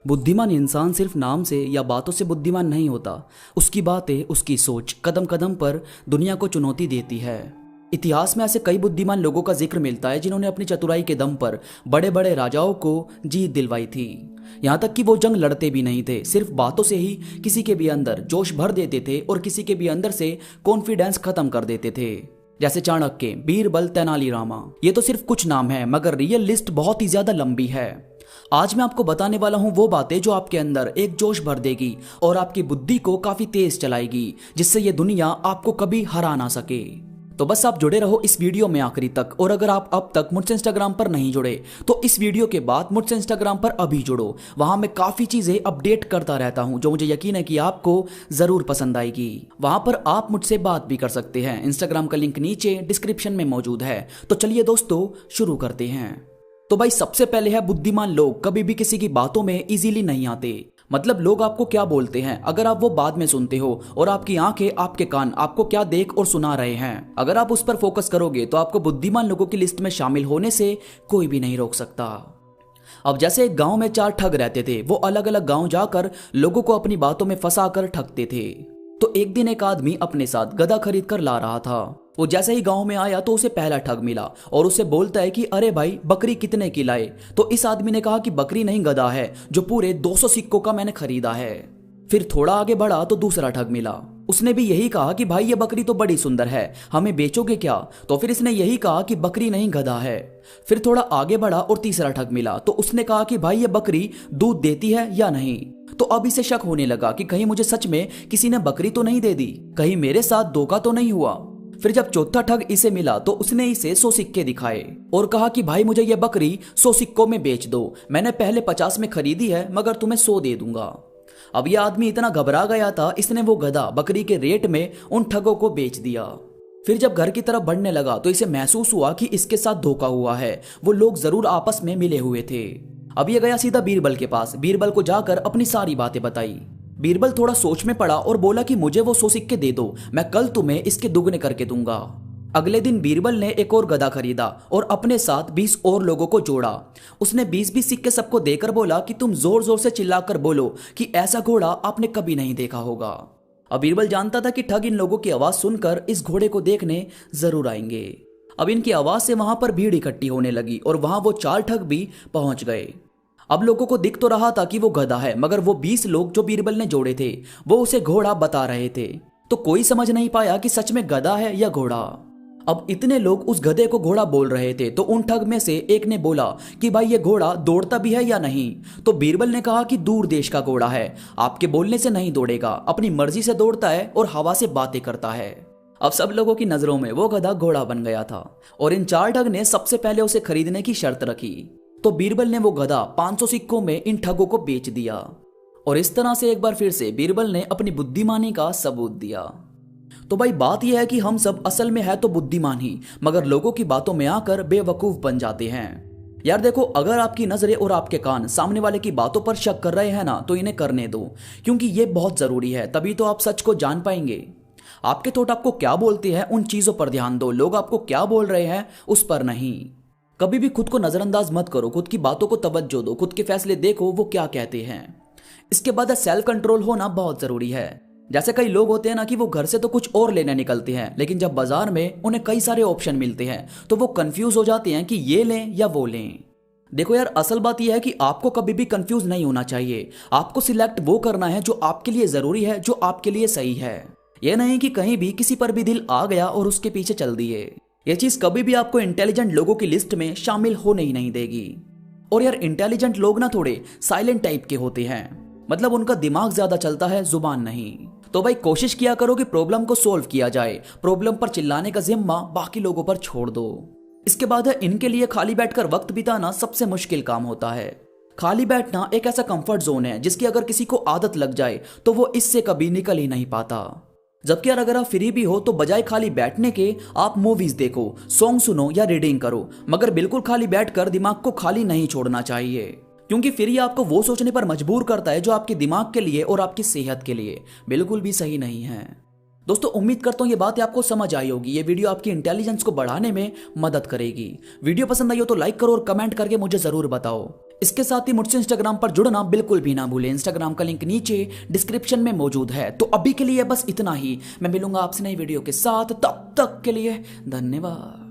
बुद्धिमान इंसान सिर्फ नाम से या बातों से बुद्धिमान नहीं होता। उसकी बातें, उसकी सोच कदम कदम पर दुनिया को चुनौती देती है। इतिहास में ऐसे कई बुद्धिमान लोगों का जिक्र मिलता है जिन्होंने अपनी चतुराई के दम पर बड़े बड़े राजाओं को जीत दिलवाई थी। यहाँ तक कि वो जंग लड़ते भी नहीं थे, सिर्फ बातों से ही किसी के भी अंदर जोश भर देते थे और किसी के भी अंदर से कॉन्फिडेंस खत्म कर देते थे। जैसे चाणक्य, बीरबल, तेनालीरामा। ये तो सिर्फ कुछ नाम है, मगर रियल लिस्ट बहुत ही ज्यादा लंबी है। आज मैं आपको बताने वाला हूं वो बातें जो आपके अंदर एक जोश भर देगी और आपकी बुद्धि को काफी तेज चलाएगी, जिससे ये दुनिया आपको कभी हरा ना सके। तो बस आप जुड़े रहो इस वीडियो में आखिरी तक। और अगर आप अब तक मुझसे इंस्टाग्राम पर नहीं जुड़े तो इस वीडियो के बाद मुझसे इंस्टाग्राम पर अभी जुड़ो। वहां मैं काफी चीजें अपडेट करता रहता हूं जो मुझे यकीन है कि आपको जरूर पसंद आएगी। वहां पर आप मुझसे बात भी कर सकते हैं। इंस्टाग्राम का लिंक नीचे डिस्क्रिप्शन में मौजूद है। तो चलिए दोस्तों, शुरू करते हैं। तो भाई, सबसे पहले है बुद्धिमान लोग कभी भी किसी की बातों में इजीली नहीं आते। मतलब लोग आपको क्या बोलते हैं अगर आप वो बाद में सुनते हो, और आपकी आंखें, आपके कान आपको क्या देख और सुना रहे हैं, अगर आप उस पर फोकस करोगे तो आपको बुद्धिमान लोगों की लिस्ट में शामिल होने से कोई भी नहीं रोक सकता। अब जैसे एक गांव में 4 ठग रहते थे। वो अलग अलग गांव जाकर लोगों को अपनी बातों में फंसाकर ठगते थे। तो एक दिन एक आदमी अपने साथ गधा खरीद कर ला रहा था। वो जैसे ही गांव में आया तो उसे पहला ठग मिला और उसे बोलता है कि अरे भाई, बकरी कितने की लाए? तो इस आदमी ने कहा कि बकरी नहीं, गधा है, जो पूरे 200 सिक्कों का मैंने खरीदा है। फिर थोड़ा आगे बढ़ा तो दूसरा ठग मिला। उसने भी यही कहा कि भाई, ये बकरी तो बड़ी सुंदर है, हमें बेचोगे क्या? तो फिर इसने यही कहा कि बकरी नहीं, गधा है। फिर थोड़ा आगे बढ़ा और तीसरा ठग मिला। तो उसने कहा कि भाई, ये बकरी दूध देती है या नहीं? तो अब इसे शक होने लगा कि कहीं मुझे सच में किसी ने बकरी तो नहीं दे दी, कहीं मेरे साथ धोखा तो नहीं हुआ। फिर जब चौथा ठग इसे मिला तो उसने इसे 100 सिक्के दिखाए और कहा कि भाई, मुझे ये बकरी 100 सिक्कों में बेच दो। मैंने पहले 50 में खरीदी है, मगर तुम्हें 100 दे दूंगा। अब यह आदमी इतना घबरा गया था, इसने वो गधा बकरी के रेट में उन ठगों को बेच दिया। फिर जब घर की तरफ बढ़ने लगा तो इसे महसूस हुआ कि इसके साथ धोखा हुआ है। वो लोग जरूर आपस में मिले हुए थे। अब ये गया सीधा बीरबल के पास। बीरबल को जाकर अपनी सारी बातें बताई। बीरबल थोड़ा सोच में पड़ा और बोला कि मुझे वो 100 सिक्के दे दो, मैं कल तुम्हें इसके दुगने करके दूंगा। अगले दिन बीरबल ने एक और गधा खरीदा और अपने साथ 20 और लोगों को जोड़ा। उसने 20-20 सिक्के सबको देकर बोला कि तुम जोर जोर से चिल्लाकर बोलो कि ऐसा घोड़ा आपने कभी नहीं देखा होगा। अब बीरबल जानता था कि ठग इन लोगों की आवाज सुनकर इस घोड़े को देखने जरूर आएंगे। अब इनकी आवाज से वहां पर भीड़ इकट्ठी होने लगी और वहां वो 4 ठग भी पहुंच गए। अब लोगों को दिख तो रहा था कि वो गधा है, मगर वो 20 लोग जो बीरबल ने जोड़े थे वो उसे घोड़ा बता रहे थे। तो कोई समझ नहीं पाया कि सच में गधा है या घोड़ा। अब इतने लोग उस गधे को घोड़ा बोल रहे थे तो उन ठग में से एक ने बोला कि भाई, ये घोड़ा दौड़ता भी है या नहीं? तो बीरबल ने कहा कि दूर देश का घोड़ा है, आपके बोलने से नहीं दौड़ेगा, अपनी मर्जी से दौड़ता है और हवा से बातें करता है। अब सब लोगों की नजरों में वो गधा घोड़ा बन गया था और इन 4 ठग ने सबसे पहले उसे खरीदने की शर्त रखी। तो बीरबल ने वो गधा 500 सिक्कों में इन ठगों को बेच दिया। और इस तरह से एक बार फिर से बीरबल ने अपनी बुद्धिमानी का सबूत दिया। तो भाई, बात यह है कि हम सब असल में है तो बुद्धिमान ही, मगर लोगों की बातों में आकर बेवकूफ बन जाते हैं। यार देखो, अगर आपकी नजरें और आपके कान सामने वाले की बातों पर शक कर रहे हैं ना, तो इन्हें करने दो, क्योंकि ये बहुत जरूरी है। तभी तो आप सच को जान पाएंगे। आपके थॉट आपको क्या बोलते हैं, उन चीजों पर ध्यान दो। लोग आपको क्या बोल रहे हैं उस पर नहीं। कभी भी खुद को नजरअंदाज मत करो, खुद की बातों को तवज्जो दो, खुद के फैसले देखो वो क्या कहते हैं। इसके बाद सेल्फ कंट्रोल होना बहुत जरूरी है। जैसे कई लोग होते हैं ना कि वो घर से तो कुछ और लेने निकलते हैं, लेकिन जब बाजार में उन्हें कई सारे ऑप्शन मिलते हैं तो वो कंफ्यूज हो जाते हैं कि ये लें या वो लें। देखो यार, असल बात यह है कि आपको कभी भी कंफ्यूज नहीं होना चाहिए। आपको सिलेक्ट वो करना है जो आपके लिए जरूरी है, जो आपके लिए सही है। यह नहीं कि कहीं भी किसी पर भी दिल आ गया और उसके पीछे चल दिए। यह चीज कभी भी आपको इंटेलिजेंट लोगों की लिस्ट में शामिल होने ही नहीं देगी। और यार, इंटेलिजेंट लोग ना थोड़े साइलेंट टाइप के होते हैं। मतलब उनका दिमाग ज्यादा चलता है, जुबान नहीं। तो भाई, कोशिश किया करो कि प्रॉब्लम को सोल्व किया जाए। प्रॉब्लम पर चिल्लाने का जिम्मा बाकी लोगों पर छोड़ दो। इसके बाद है, इनके लिए खाली बैठकर वक्त बिताना सबसे मुश्किल काम होता है। खाली बैठना एक ऐसा कंफर्ट जोन है जिसकी अगर किसी को आदत लग जाए तो वो इससे कभी निकल ही नहीं पाता। जबकि यार, अगर आप फ्री भी हो तो बजाय खाली बैठने के आप मूवीज देखो, सॉन्ग सुनो या रीडिंग करो, मगर बिल्कुल खाली बैठकर दिमाग को खाली नहीं छोड़ना चाहिए, क्योंकि फिर ये आपको वो सोचने पर मजबूर करता है जो आपके दिमाग के लिए और आपकी सेहत के लिए बिल्कुल भी सही नहीं है। दोस्तों उम्मीद करता हूँ ये बात आपको समझ आई होगी। ये वीडियो आपकी इंटेलिजेंस को बढ़ाने में मदद करेगी। वीडियो पसंद आई हो तो लाइक करो और कमेंट करके मुझे जरूर बताओ। इसके साथ ही मुझसे इंस्टाग्राम पर जुड़ना बिल्कुल भी ना भूलें। इंस्टाग्राम का लिंक नीचे डिस्क्रिप्शन में मौजूद है। तो अभी के लिए बस इतना ही। मैं मिलूंगा आपसे नई वीडियो के साथ, तब तक के लिए धन्यवाद।